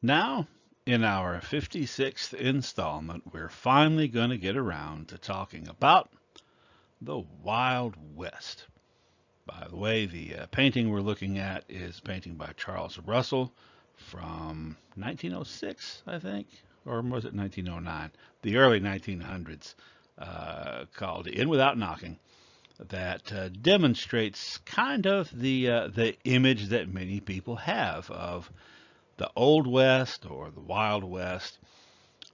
Now, in our 56th installment, we're finally going to get around to talking about the Wild West. By the way, the painting we're looking at is a painting by Charles Russell from 1906, I think, or was it 1909? The early 1900s, called In Without Knocking, that demonstrates kind of the image that many people have of the Old West or the Wild West,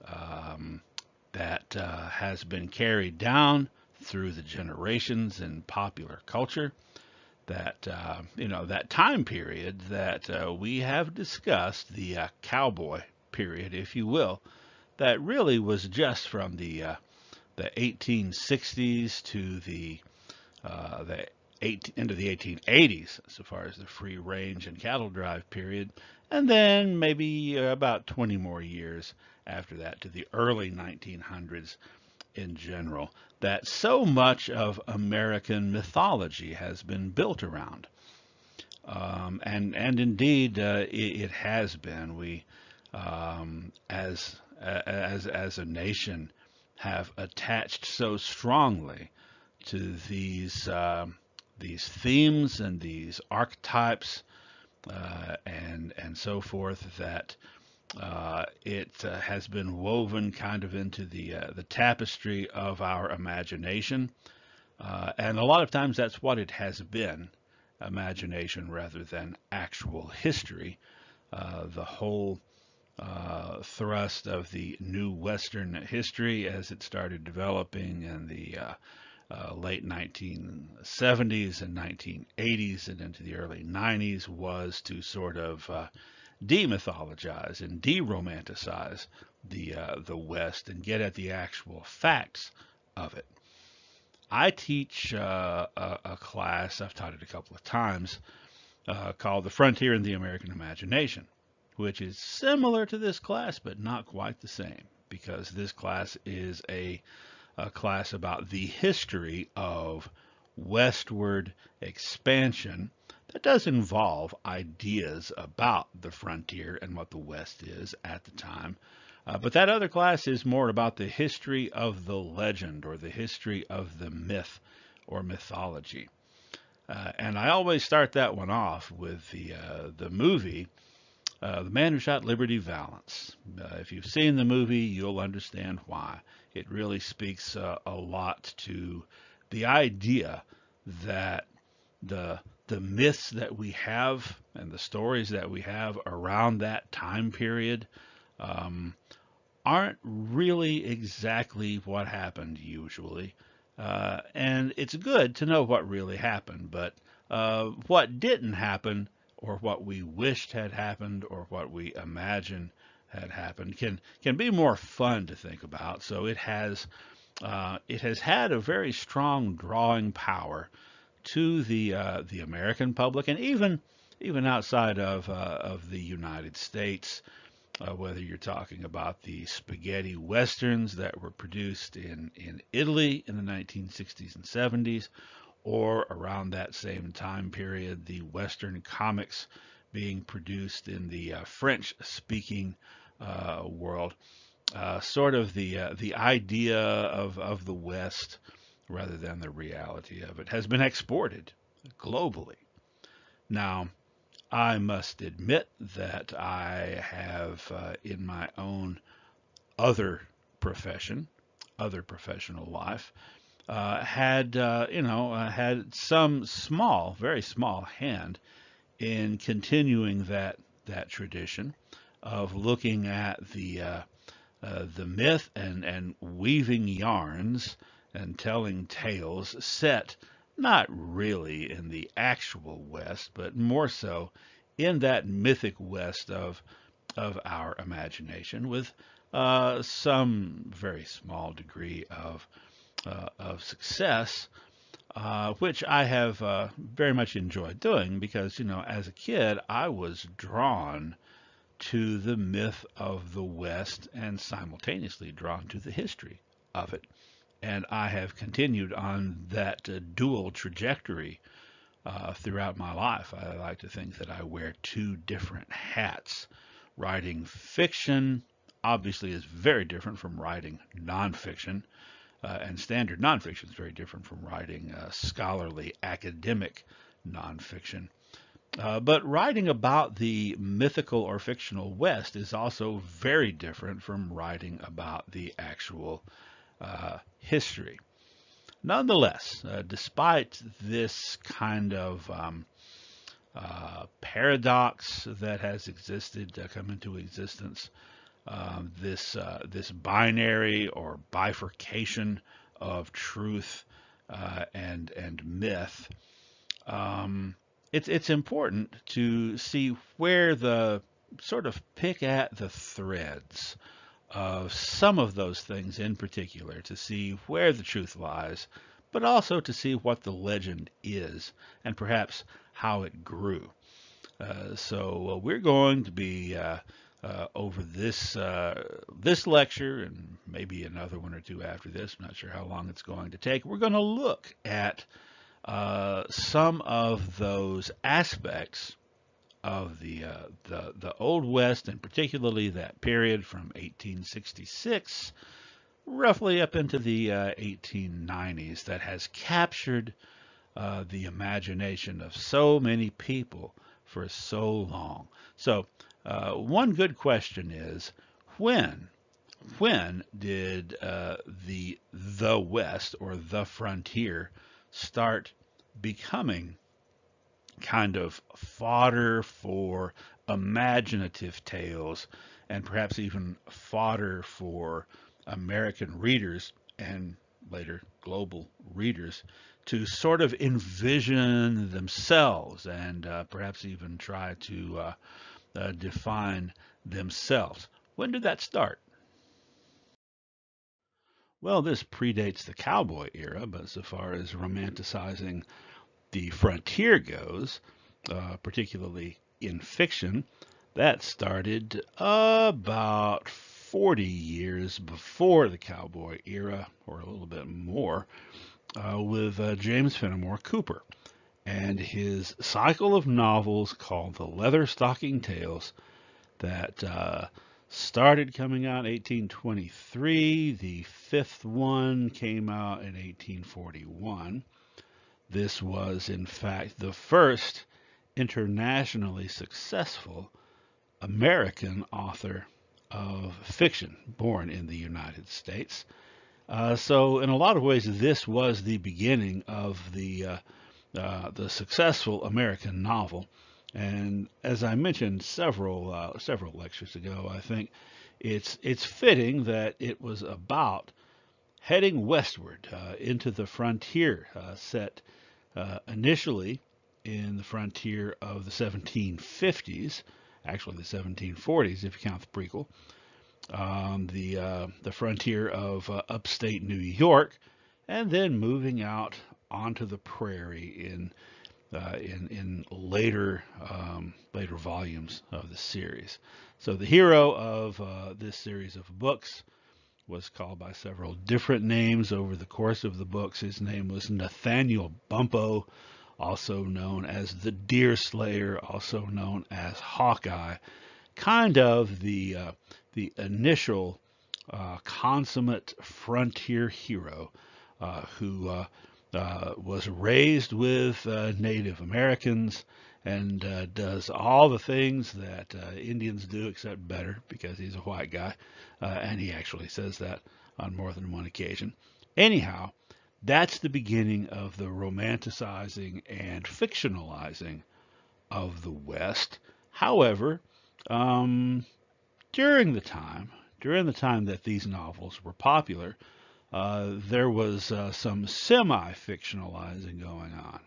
um, that has been carried down through the generations in popular culture. That that time period that we have discussed, the cowboy period, if you will, that really was just from the 1860s to the into the 1880s, so far as the free range and cattle drive period, and then maybe about 20 more years after that to the early 1900s in general, that so much of American mythology has been built around. And indeed, it has been. We, as a nation, have attached so strongly to these themes and these archetypes, and so forth, that it has been woven kind of into the tapestry of our imagination, and a lot of times that's what it has been, imagination rather than actual history. The whole thrust of the new Western history as it started developing in the late 1970s and 1980s and into the early 90s was to sort of demythologize and de-romanticize the West and get at the actual facts of it. I teach a class, I've taught it a couple of times, called The Frontier in the American Imagination, which is similar to this class but not quite the same, because this class is a class about the history of westward expansion that does involve ideas about the frontier and what the West is at the time. But that other class is more about the history of the legend or the history of the myth or mythology. And I always start that one off with the movie, The Man Who Shot Liberty Valance. If you've seen the movie, you'll understand why. It really speaks a lot to the idea that the myths that we have and the stories that we have around that time period, um, aren't really exactly what happened usually. And it's good to know what really happened, but what didn't happen, or what we wished had happened, or what we imagine had happened, can be more fun to think about. So it has had a very strong drawing power to the American public, and even outside of the United States. Whether you're talking about the spaghetti westerns that were produced in Italy in the 1960s and 70s, or around that same time period, the western comics being produced in the French-speaking world, sort of the idea of the West rather than the reality of it has been exported globally. Now, I must admit that I have, in my own other profession, other professional life, had some small, very small hand in continuing that tradition of looking at the myth and weaving yarns and telling tales set not really in the actual West, but more so in that mythic West of our imagination, with some very small degree of success, which I have very much enjoyed doing because, as a kid, I was drawn to the myth of the West and simultaneously drawn to the history of it. And I have continued on that dual trajectory throughout my life. I like to think that I wear two different hats Writing fiction obviously is very different from writing nonfiction, and standard nonfiction is very different from writing scholarly academic nonfiction. But writing about the mythical or fictional West is also very different from writing about the actual history. Nonetheless, despite this kind of paradox that has existed, come into existence, this binary or bifurcation of truth and myth, it's important to see where the sort of pick at the threads of some of those things in particular to see where the truth lies, but also to see what the legend is and perhaps how it grew. So we're going to be over this lecture and maybe another one or two after this. I'm not sure how long it's going to take. We're going to look at some of those aspects of the Old West, and particularly that period from 1866 roughly up into the 1890s, that has captured the imagination of so many people for so long. So one good question is, when did the West or the frontier start becoming kind of fodder for imaginative tales, and perhaps even fodder for American readers and later global readers to sort of envision themselves and perhaps even try to define themselves? When did that start? Well, this predates the cowboy era, but so far as romanticizing the frontier goes, particularly in fiction, that started about 40 years before the cowboy era, or a little bit more, with James Fenimore Cooper and his cycle of novels called the Leatherstocking Tales that started coming out in 1823. The fifth one came out in 1841. This was, in fact, the first internationally successful American author of fiction born in the United States. So, in a lot of ways, this was the beginning of the successful American novel. And as I mentioned several lectures ago, I think it's fitting that it was about heading westward into the frontier, set initially in the frontier of the 1750s, actually the 1740s if you count the prequel, the frontier of upstate New York, and then moving out onto the prairie in later later volumes of the series. So the hero of this series of books was called by several different names over the course of the books. His name was Nathaniel Bumppo, also known as the Deer Slayer, also known as Hawkeye, kind of the initial consummate frontier hero who was raised with Native Americans and does all the things that Indians do except better because he's a white guy, and he actually says that on more than one occasion. Anyhow, that's the beginning of the romanticizing and fictionalizing of the West. However, during the time that these novels were popular, there was some semi-fictionalizing going on.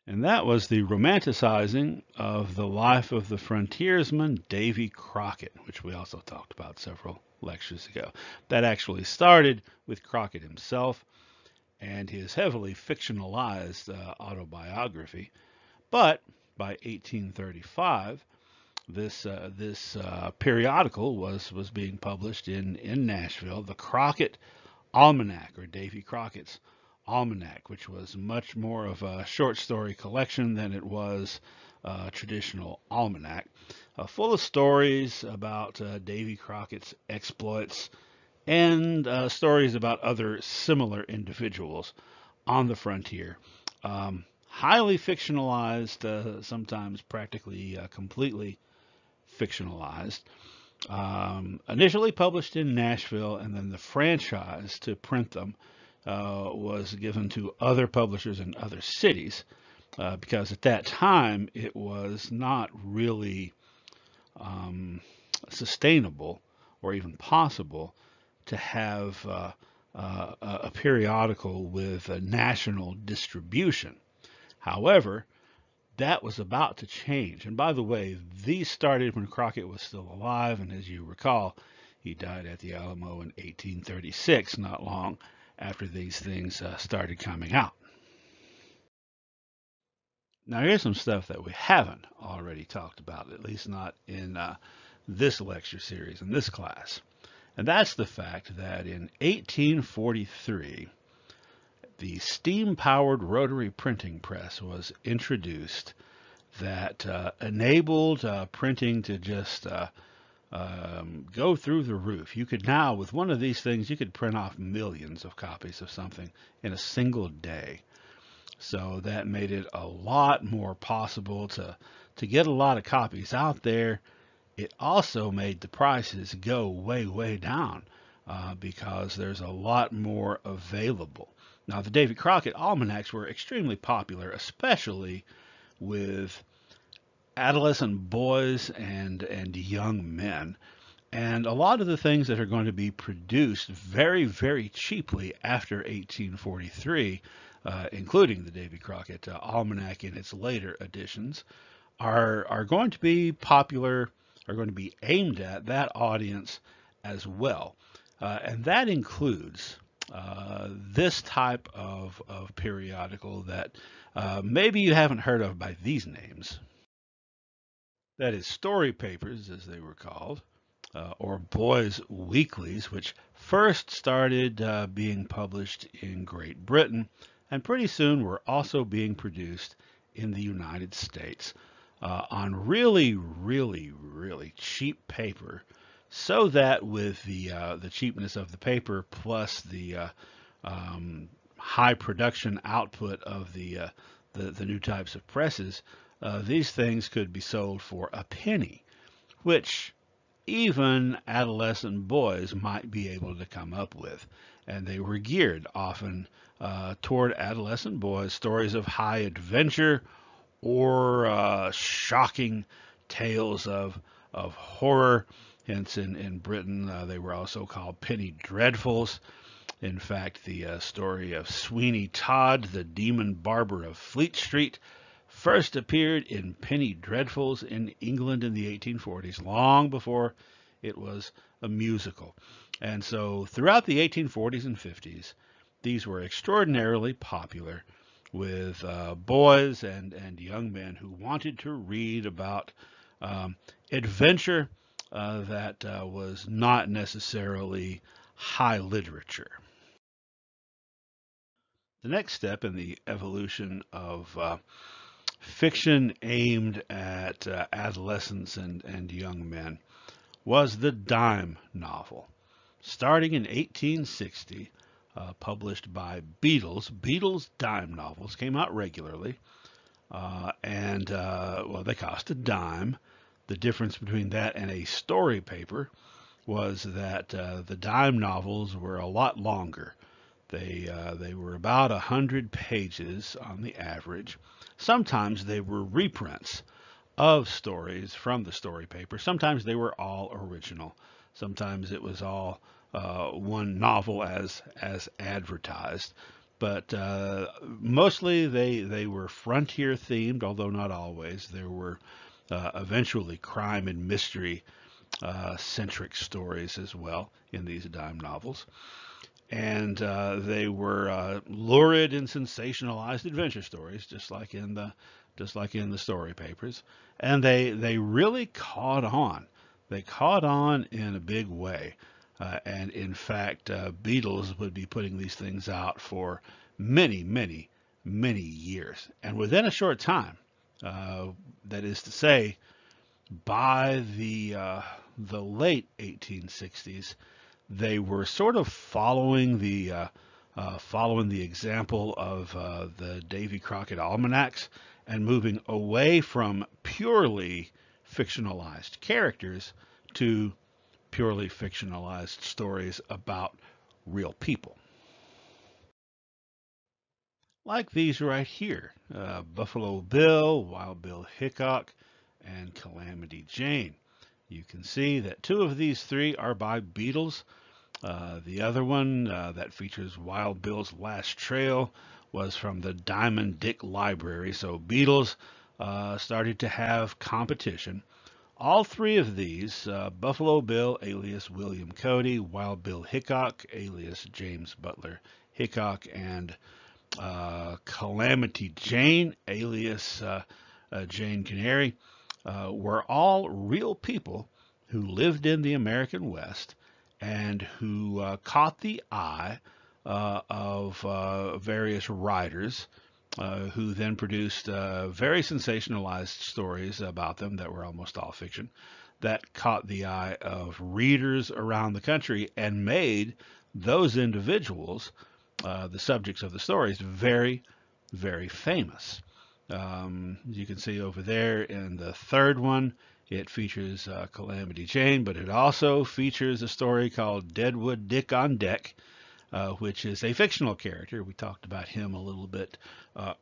And that was the romanticizing of the life of the frontiersman Davy Crockett, which we also talked about several lectures ago. That actually started with Crockett himself and his heavily fictionalized autobiography. But by 1835, this periodical was being published in Nashville, the Crockett Almanac, or Davy Crockett's Almanac, which was much more of a short story collection than it was traditional almanac, full of stories about Davy Crockett's exploits and stories about other similar individuals on the frontier. Highly fictionalized, sometimes practically completely fictionalized. Initially published in Nashville, and then the franchise to print them was given to other publishers in other cities because at that time it was not really um, sustainable or even possible to have a periodical with a national distribution. However, that was about to change. And by the way, these started when Crockett was still alive, and as you recall, he died at the Alamo in 1836, not long after these things started coming out. Now, here's some stuff that we haven't already talked about, at least not in this lecture series, in this class. And that's the fact that in 1843, the steam-powered rotary printing press was introduced that enabled printing to just go through the roof. You could now, with one of these things, you could print off millions of copies of something in a single day. So that made it a lot more possible to get a lot of copies out there. It also made the prices go way, way down because there's a lot more available. Now, the Davy Crockett almanacs were extremely popular, especially with adolescent boys and young men. And a lot of the things that are going to be produced very, very cheaply after 1843, including the Davy Crockett Almanac in its later editions, are going to be popular, are going to be aimed at that audience as well. And that includes this type of periodical that maybe you haven't heard of by these names. That is story papers, as they were called, or boys' weeklies, which first started being published in Great Britain and pretty soon were also being produced in the United States on really, really, really cheap paper, so that with the cheapness of the paper plus the high production output of the new types of presses, these things could be sold for a penny, which even adolescent boys might be able to come up with. And they were geared often toward adolescent boys, stories of high adventure or shocking tales of horror. Hence, in Britain, they were also called penny dreadfuls. In fact, the story of Sweeney Todd, the demon barber of Fleet Street, first appeared in penny dreadfuls in England in the 1840s, long before it was a musical. And so throughout the 1840s and 50s, these were extraordinarily popular with boys and young men who wanted to read about adventure that was not necessarily high literature. The next step in the evolution of fiction aimed at adolescents and young men was the dime novel. Starting in 1860, published by Beadle's. Beadle's dime novels came out regularly, and well, they cost a dime. The difference between that and a story paper was that the dime novels were a lot longer. They were about 100 pages on the average. Sometimes they were reprints of stories from the story paper. Sometimes they were all original. Sometimes it was all one novel as advertised. But mostly they were frontier themed, although not always. There were eventually crime and mystery centric stories as well in these dime novels. And they were lurid and sensationalized adventure stories, just like in the story papers. And they really caught on. They caught on in a big way. And in fact, Beatles would be putting these things out for many, many, many years. And within a short time, Uh, that is to say, by the late 1860s, they were sort of following the example of the Davy Crockett almanacs and moving away from purely fictionalized characters to purely fictionalized stories about real people. Like these right here, Buffalo Bill, Wild Bill Hickok, and Calamity Jane. You can see that two of these three are by Beatles. The other one that features Wild Bill's Last Trail was from the Diamond Dick Library. So Beatles started to have competition. All three of these, Buffalo Bill alias William Cody, Wild Bill Hickok alias James Butler Hickok, and Calamity Jane alias Jane Canary, were all real people who lived in the American West and who caught the eye of various writers who then produced very sensationalized stories about them that were almost all fiction that caught the eye of readers around the country and made those individuals, the subjects of the stories, very, very famous. You can see over there in the third one, it features Calamity Jane, but it also features a story called Deadwood Dick on Deck, which is a fictional character. We talked about him a little bit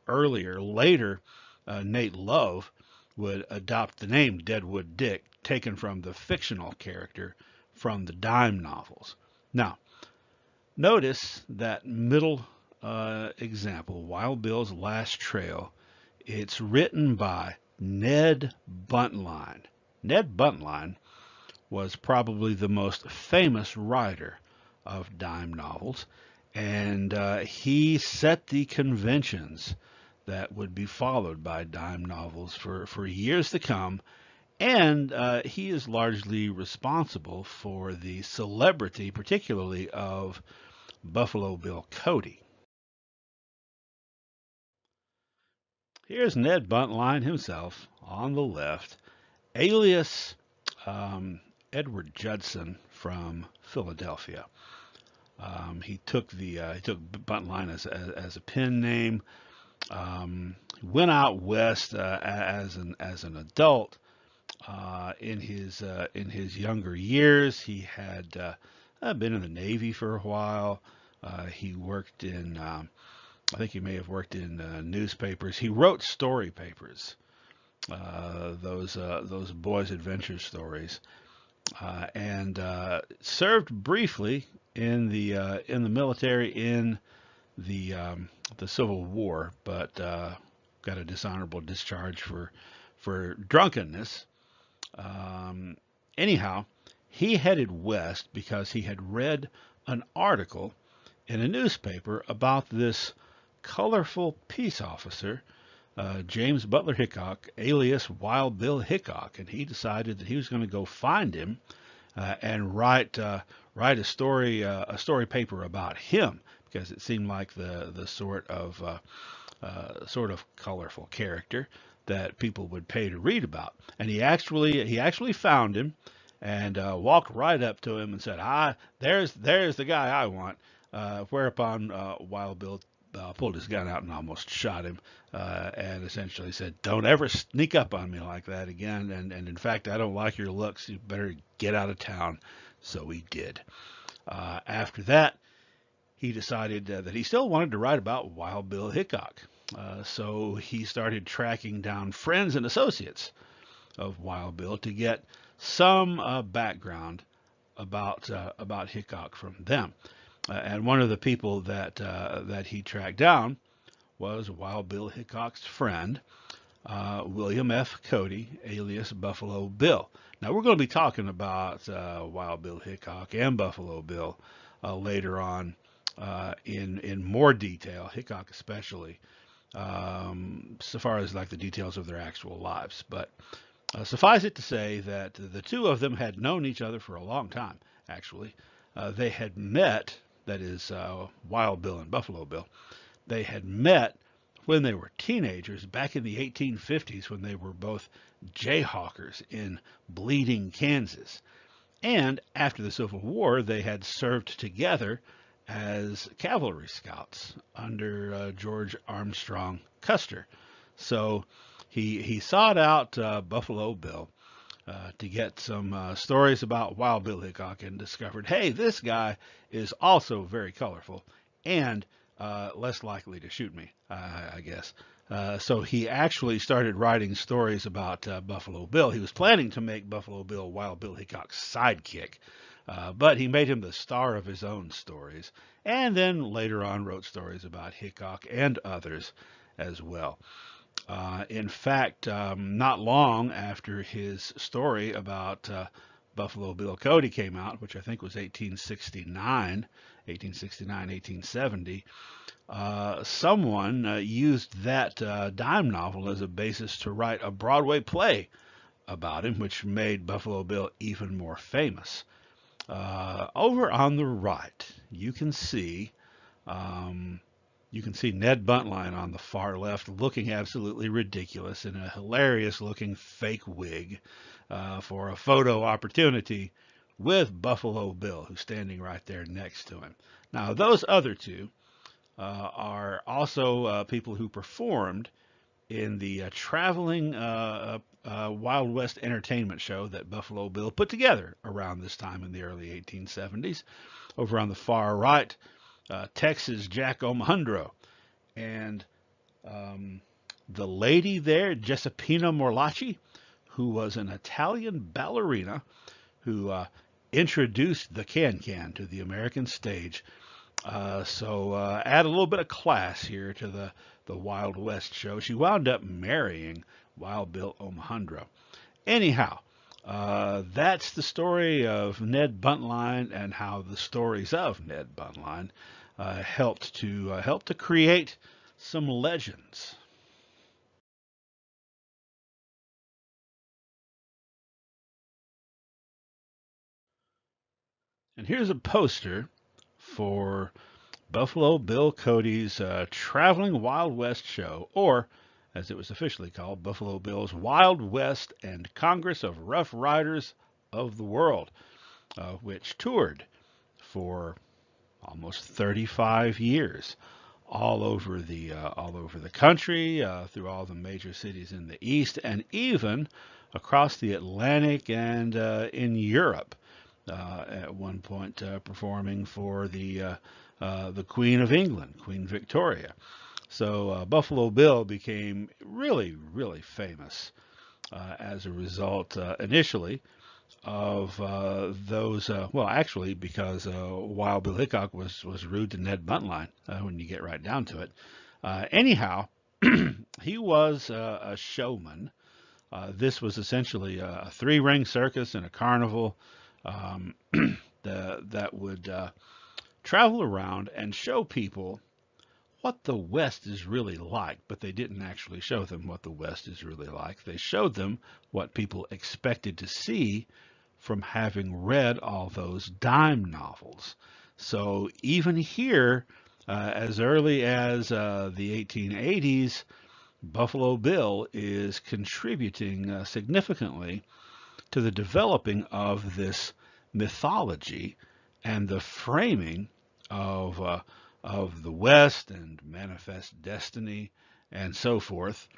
earlier. Later, Nate Love would adopt the name Deadwood Dick, taken from the fictional character from the dime novels. Now, notice that middle example, Wild Bill's Last Trail. It's written by Ned Buntline. Ned Buntline was probably the most famous writer of dime novels, and he set the conventions that would be followed by dime novels for years to come. And he is largely responsible for the celebrity, particularly of Buffalo Bill Cody. Here's Ned Buntline himself on the left, alias Edward Judson from Philadelphia. He took Buntline as a pen name. Went out west as an adult. In his younger years, he had been in the Navy for a while. He worked in I think he may have worked in newspapers. He wrote story papers, those boys' adventure stories, and served briefly in the military in the Civil War, but got a dishonorable discharge for drunkenness. Um, Anyhow, he headed west because he had read an article in a newspaper about this colorful peace officer, James Butler Hickok, alias Wild Bill Hickok, and he decided that he was going to go find him and write a story paper about him because it seemed like the sort of colorful character that people would pay to read about. And he actually found him and walked right up to him and said, there's the guy I want." Whereupon Wild Bill pulled his gun out and almost shot him, and essentially said, "Don't ever sneak up on me like that again. And in fact, I don't like your looks. You better get out of town." So he did. After that, he decided that he still wanted to write about Wild Bill Hickok. So he started tracking down friends and associates of Wild Bill to get some background about Hickok from them. And one of the people that he tracked down was Wild Bill Hickok's friend, William F. Cody, alias Buffalo Bill. Now we're going to be talking about Wild Bill Hickok and Buffalo Bill later on in more detail, Hickok especially, so far as like the details of their actual lives. But suffice it to say that the two of them had known each other for a long time. Actually, they had met. That is Wild Bill and Buffalo Bill. They had met when they were teenagers back in the 1850s when they were both jayhawkers in Bleeding, Kansas. And after the Civil War, they had served together as cavalry scouts under George Armstrong Custer. So he sought out Buffalo Bill to get some stories about Wild Bill Hickok and discovered, hey, this guy is also very colorful and less likely to shoot me, I guess. So he actually started writing stories about Buffalo Bill. He was planning to make Buffalo Bill Wild Bill Hickok's sidekick, but he made him the star of his own stories, and then later on wrote stories about Hickok and others as well. In fact, not long after his story about Buffalo Bill Cody came out, which I think was 1870, someone used that dime novel as a basis to write a Broadway play about him, which made Buffalo Bill even more famous. Over on the right, you can see Ned Buntline on the far left looking absolutely ridiculous in a hilarious looking fake wig for a photo opportunity with Buffalo Bill, who's standing right there next to him. Now, those other two are also people who performed in the traveling Wild West entertainment show that Buffalo Bill put together around this time in the early 1870s. Over on the far right, Texas Jack Omohundro, and the lady there, Giuseppina Morlacci, who was an Italian ballerina who introduced the can-can to the American stage. So add a little bit of class here to the Wild West show. She wound up marrying Wild Bill Omohundro. Anyhow, that's the story of Ned Buntline and how the stories of Ned Buntline helped to create some legends. And here's a poster for Buffalo Bill Cody's Traveling Wild West Show, or as it was officially called, Buffalo Bill's Wild West and Congress of Rough Riders of the World, which toured for almost 35 years all over the country, through all the major cities in the East, and even across the Atlantic and in Europe. At one point, performing for the Queen of England, Queen Victoria. So Buffalo Bill became really, really famous as a result, initially, of those. Well, actually, because Wild Bill Hickok was rude to Ned Buntline when you get right down to it. Anyhow, he was a showman. This was essentially a three-ring circus and a carnival that would travel around and show people what the West is really like, but they didn't actually show them what the West is really like. They showed them what people expected to see from having read all those dime novels. So even here, as early as the 1880s, Buffalo Bill is contributing significantly to the developing of this mythology and the framing of the West and manifest destiny and so forth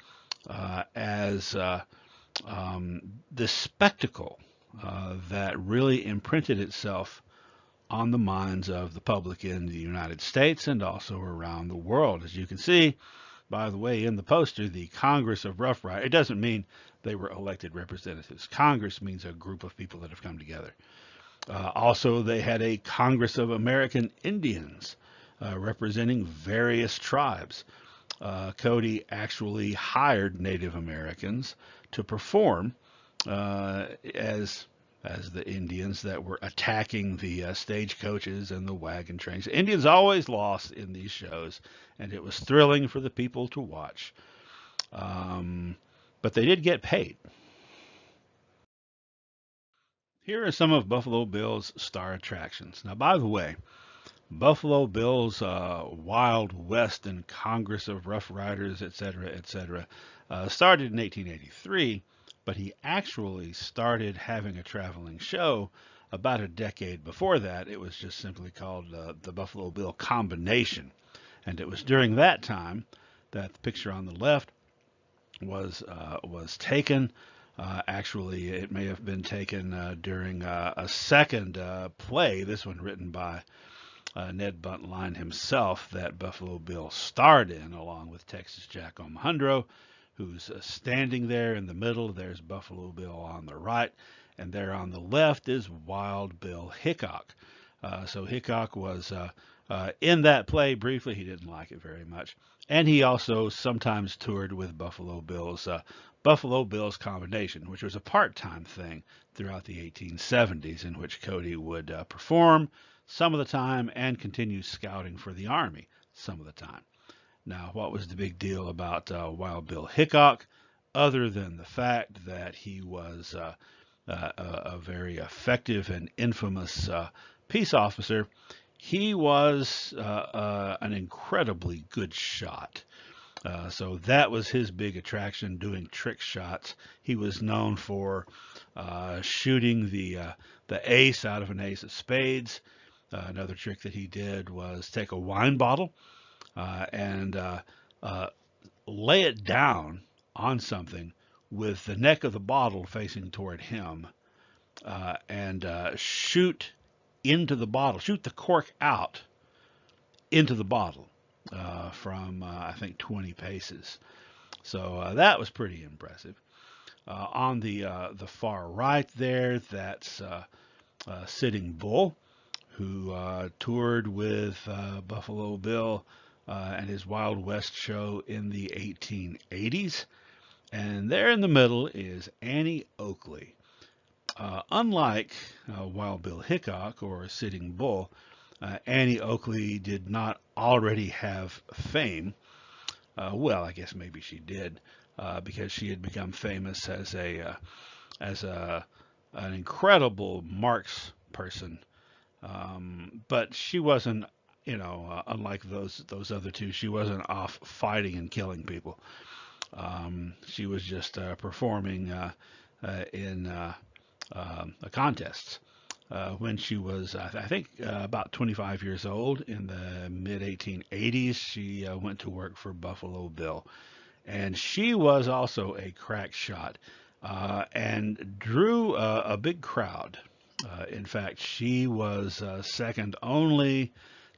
as this spectacle that really imprinted itself on the minds of the public in the United States and also around the world. As you can see, by the way, in the poster, the Congress of Rough Riders, it doesn't mean they were elected representatives. Congress means a group of people that have come together. Also, they had a Congress of American Indians representing various tribes. Cody actually hired Native Americans to perform as the Indians that were attacking the stagecoaches and the wagon trains. Indians always lost in these shows, and it was thrilling for the people to watch. But they did get paid. Here are some of Buffalo Bill's star attractions. Now, by the way, Buffalo Bill's Wild West and Congress of Rough Riders, etc., started in 1883, but he actually started having a traveling show about a decade before that. It was just simply called the Buffalo Bill Combination. And it was during that time that the picture on the left was taken. Actually, it may have been taken during a second play, this one written by Ned Buntline himself, that Buffalo Bill starred in, along with Texas Jack Omohundro, who's standing there in the middle. There's Buffalo Bill on the right, and there on the left is Wild Bill Hickok. So Hickok was in that play briefly. He didn't like it very much, and he also sometimes toured with Buffalo Bill's Combination, which was a part-time thing throughout the 1870s, in which Cody would perform some of the time and continue scouting for the Army some of the time. Now, what was the big deal about Wild Bill Hickok, other than the fact that he was a very effective and infamous peace officer? He was an incredibly good shot. So that was his big attraction, doing trick shots. He was known for shooting the ace out of an ace of spades. Another trick that he did was take a wine bottle and lay it down on something with the neck of the bottle facing toward him, and shoot into the bottle, shoot the cork out into the bottle from I think 20 paces. So that was pretty impressive. On the far right there, that's Sitting Bull, who toured with Buffalo Bill and his Wild West show in the 1880s. And there in the middle is Annie Oakley. Unlike Wild Bill Hickok or Sitting Bull, Annie Oakley did not already have fame. Well, I guess maybe she did, because she had become famous as an incredible marks person. But she wasn't, unlike those other two, she wasn't off fighting and killing people. She was just performing in contests. When she was, I think, about 25 years old in the mid 1880s, she went to work for Buffalo Bill. And she was also a crack shot and drew a big crowd. In fact, she was second only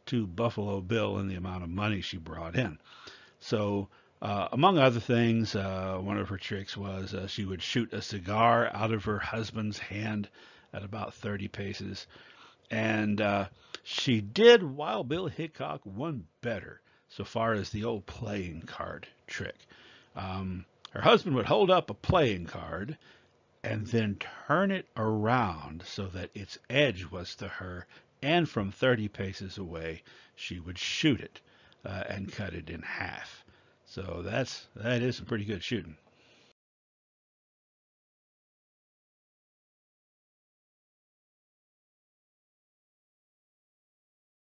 to Buffalo Bill in the amount of money she brought in. So, among other things, one of her tricks was she would shoot a cigar out of her husband's hand at about 30 paces. And she did Wild Bill Hickok one better, so far as the old playing card trick. Her husband would hold up a playing card and then turn it around so that its edge was to her, and from 30 paces away, she would shoot it and cut it in half. So that is some pretty good shooting.